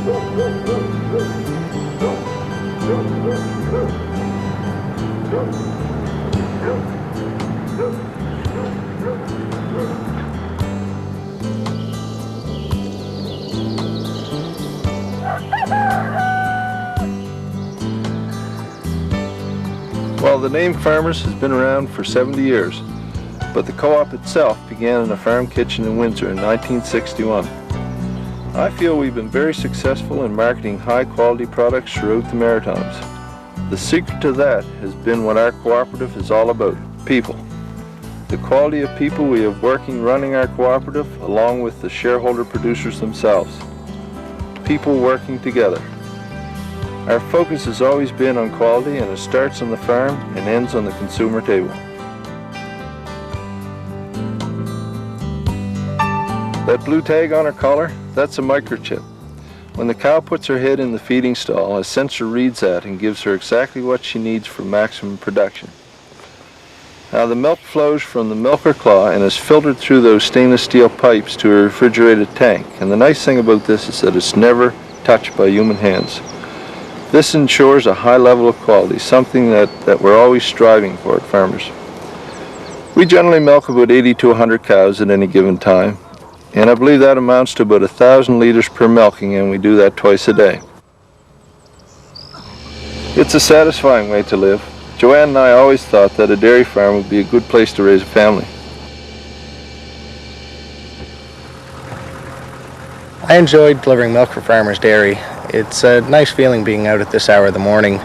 Well, the name Farmers has been around for 70 years, but the co-op itself began in a farm kitchen in Windsor in 1961. I feel we've been very successful in marketing high-quality products throughout the Maritimes. The secret to that has been what our cooperative is all about, people. The quality of people we have working running our cooperative, along with the shareholder producers themselves. People working together. Our focus has always been on quality, and it starts on the farm and ends on the consumer table. That blue tag on her collar, that's a microchip. When the cow puts her head in the feeding stall, a sensor reads that and gives her exactly what she needs for maximum production. Now the milk flows from the milker claw and is filtered through those stainless steel pipes to a refrigerated tank. And the nice thing about this is that it's never touched by human hands. This ensures a high level of quality, something that we're always striving for at Farmers. We generally milk about 80 to 100 cows at any given time, and I believe that amounts to about 1,000 liters per milking, and we do that twice a day. It's a satisfying way to live. Joanne and I always thought that a dairy farm would be a good place to raise a family. I enjoyed delivering milk for Farmers Dairy. It's a nice feeling being out at this hour of the morning.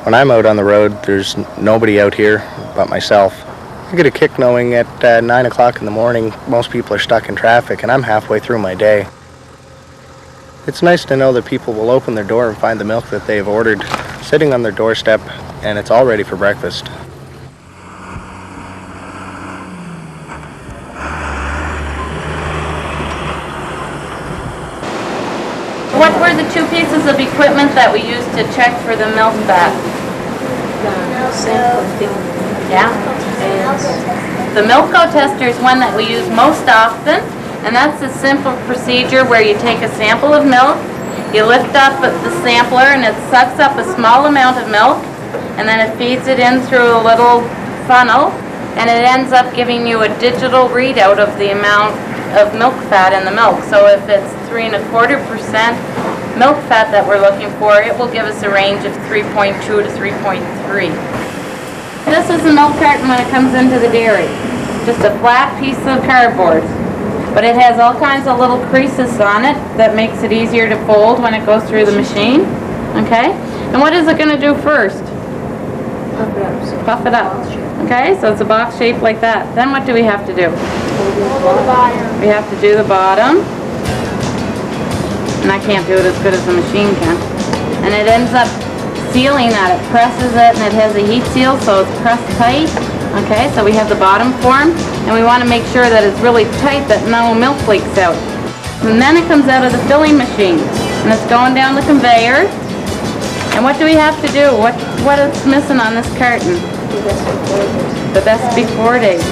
When I'm out on the road, there's nobody out here but myself. I get a kick knowing at 9 o'clock in the morning, most people are stuck in traffic and I'm halfway through my day. It's nice to know that people will open their door and find the milk that they've ordered sitting on their doorstep, and it's all ready for breakfast. What were the two pieces of equipment that we used to check for the milk fat? Yeah. The Milko tester is one that we use most often, and that's a simple procedure where you take a sample of milk, you lift up the sampler and it sucks up a small amount of milk, and then it feeds it in through a little funnel, and it ends up giving you a digital readout of the amount of milk fat in the milk. So if it's 3¼ % milk fat that we're looking for, it will give us a range of 3.2 to 3.3. This is the milk carton when it comes into the dairy. Just a flat piece of cardboard. But it has all kinds of little creases on it that makes it easier to fold when it goes through the machine. Okay? And what is it going to do first? Puff it up. Okay, so it's a box shape like that. Then what do we have to do? We have to do the bottom. And I can't do it as good as the machine can. And it ends up sealing that. It presses it and it has a heat seal, so it's pressed tight. Okay, so we have the bottom form, and we want to make sure that it's really tight, that no milk leaks out. And then it comes out of the filling machine, and it's going down the conveyor. And what do we have to do? What is missing on this carton? The best before date.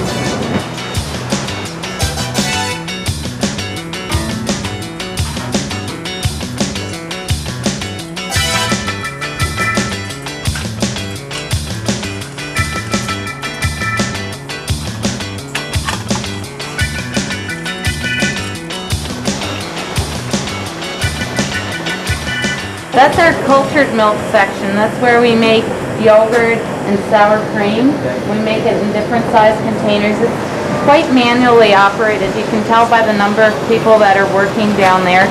That's our cultured milk section. That's where we make yogurt and sour cream. We make it in different size containers. It's quite manually operated. You can tell by the number of people that are working down there.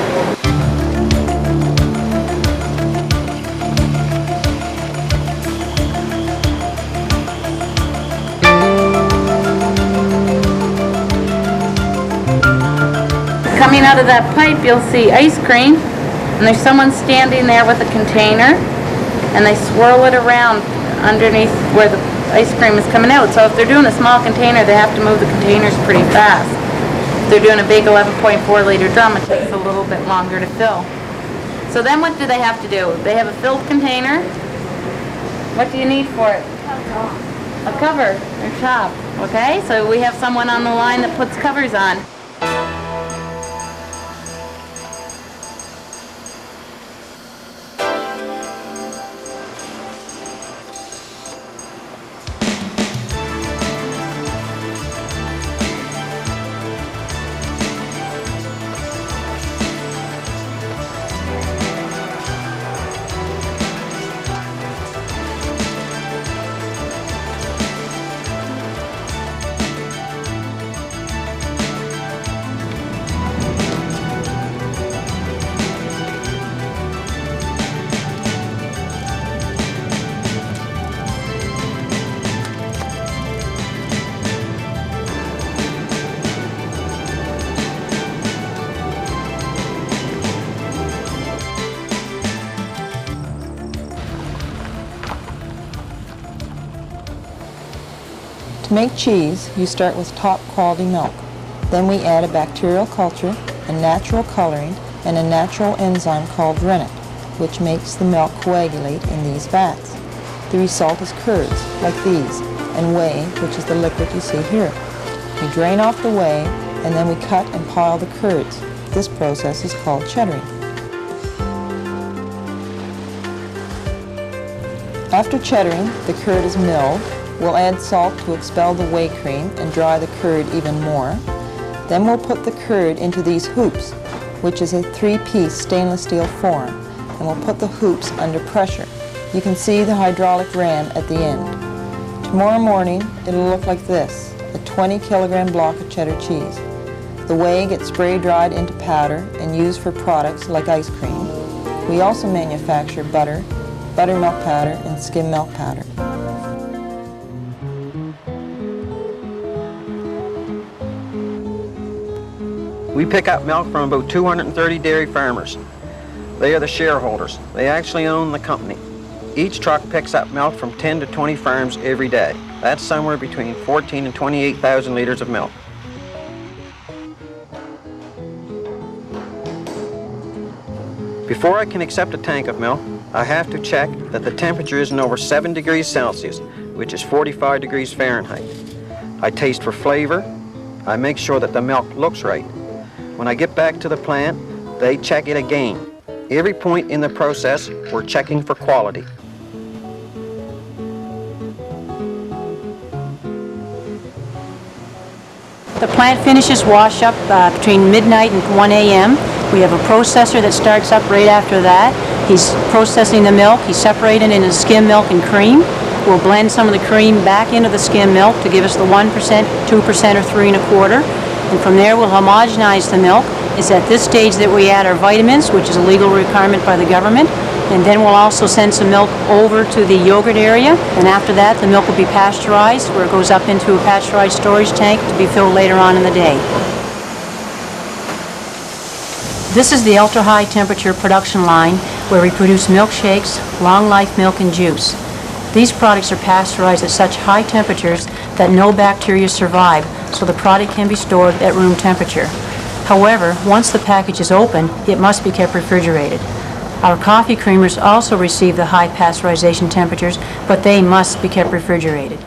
Coming out of that pipe, you'll see ice cream. And there's someone standing there with a container, and they swirl it around underneath where the ice cream is coming out. So if they're doing a small container, they have to move the containers pretty fast. If they're doing a big 11.4 liter drum, it takes a little bit longer to fill. So then what do they have to do? They have a filled container. What do you need for it? A cover or top. Okay, so we have someone on the line that puts covers on. To make cheese, you start with top quality milk. Then we add a bacterial culture, a natural coloring, and a natural enzyme called rennet, which makes the milk coagulate in these vats. The result is curds, like these, and whey, which is the liquid you see here. We drain off the whey, and then we cut and pile the curds. This process is called cheddaring. After cheddaring, the curd is milled. We'll add salt to expel the whey cream and dry the curd even more. Then we'll put the curd into these hoops, which is a 3-piece stainless steel form, and we'll put the hoops under pressure. You can see the hydraulic ram at the end. Tomorrow morning, it'll look like this, a 20-kilogram block of cheddar cheese. The whey gets spray dried into powder and used for products like ice cream. We also manufacture butter, buttermilk powder, and skim milk powder. We pick up milk from about 230 dairy farmers. They are the shareholders. They actually own the company. Each truck picks up milk from 10 to 20 farms every day. That's somewhere between 14 and 28,000 liters of milk. Before I can accept a tank of milk, I have to check that the temperature isn't over 7 degrees Celsius, which is 45 degrees Fahrenheit. I taste for flavor. I make sure that the milk looks right. When I get back to the plant, they check it again. Every point in the process, we're checking for quality. The plant finishes wash up between midnight and 1 a.m. We have a processor that starts up right after that. He's processing the milk. He's separating it into skim milk and cream. We'll blend some of the cream back into the skim milk to give us the 1%, 2%, or 3.25%. And from there, we'll homogenize the milk. It's at this stage that we add our vitamins, which is a legal requirement by the government. And then we'll also send some milk over to the yogurt area. And after that, the milk will be pasteurized, where it goes up into a pasteurized storage tank to be filled later on in the day. This is the ultra-high temperature production line where we produce milkshakes, long-life milk, and juice. These products are pasteurized at such high temperatures that no bacteria survive, so the product can be stored at room temperature. However, once the package is open, it must be kept refrigerated. Our coffee creamers also receive the high pasteurization temperatures, but they must be kept refrigerated.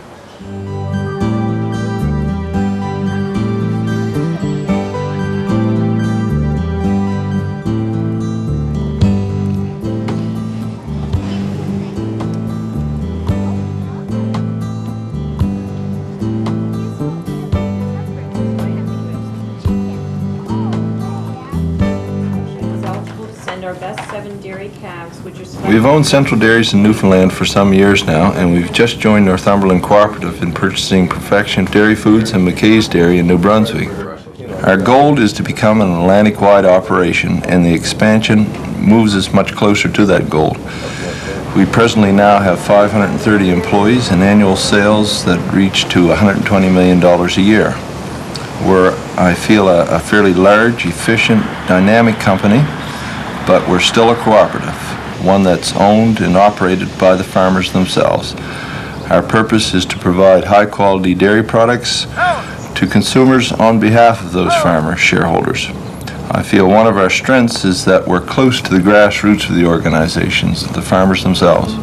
We've owned Central Dairies in Newfoundland for some years now, and we've just joined Northumberland Cooperative in purchasing Perfection Dairy Foods and McKay's Dairy in New Brunswick. Our goal is to become an Atlantic-wide operation, and the expansion moves us much closer to that goal. We presently now have 530 employees and annual sales that reach to $120 million a year. We're, I feel, a fairly large, efficient, dynamic company, but we're still a cooperative, one that's owned and operated by the farmers themselves. Our purpose is to provide high-quality dairy products to consumers on behalf of those farmer shareholders. I feel one of our strengths is that we're close to the grassroots of the organizations, the farmers themselves.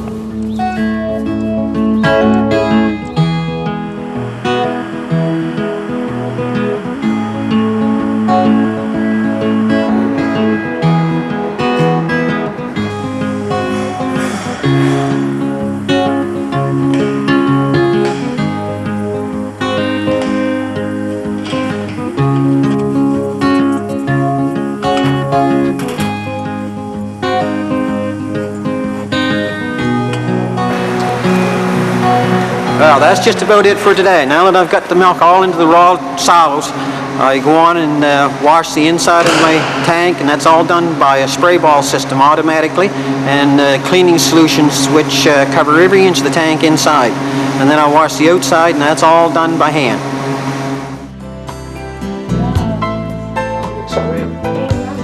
Well, that's just about it for today. Now that I've got the milk all into the raw silos, I go on and wash the inside of my tank, and that's all done by a spray ball system automatically, and cleaning solutions which cover every inch of the tank inside. And then I wash the outside, and that's all done by hand.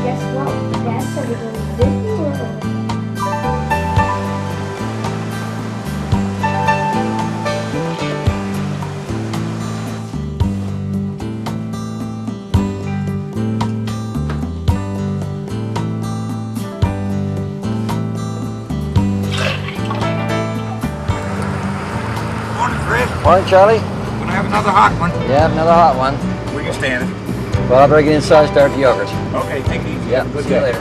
Guess what? That's everything. Morning, Charlie. Gonna have another hot one. Yeah, another hot one. We can stand it. Well, I'll break it inside and start the yogurt. Okay, take it easy. Yeah, Good see you day. later.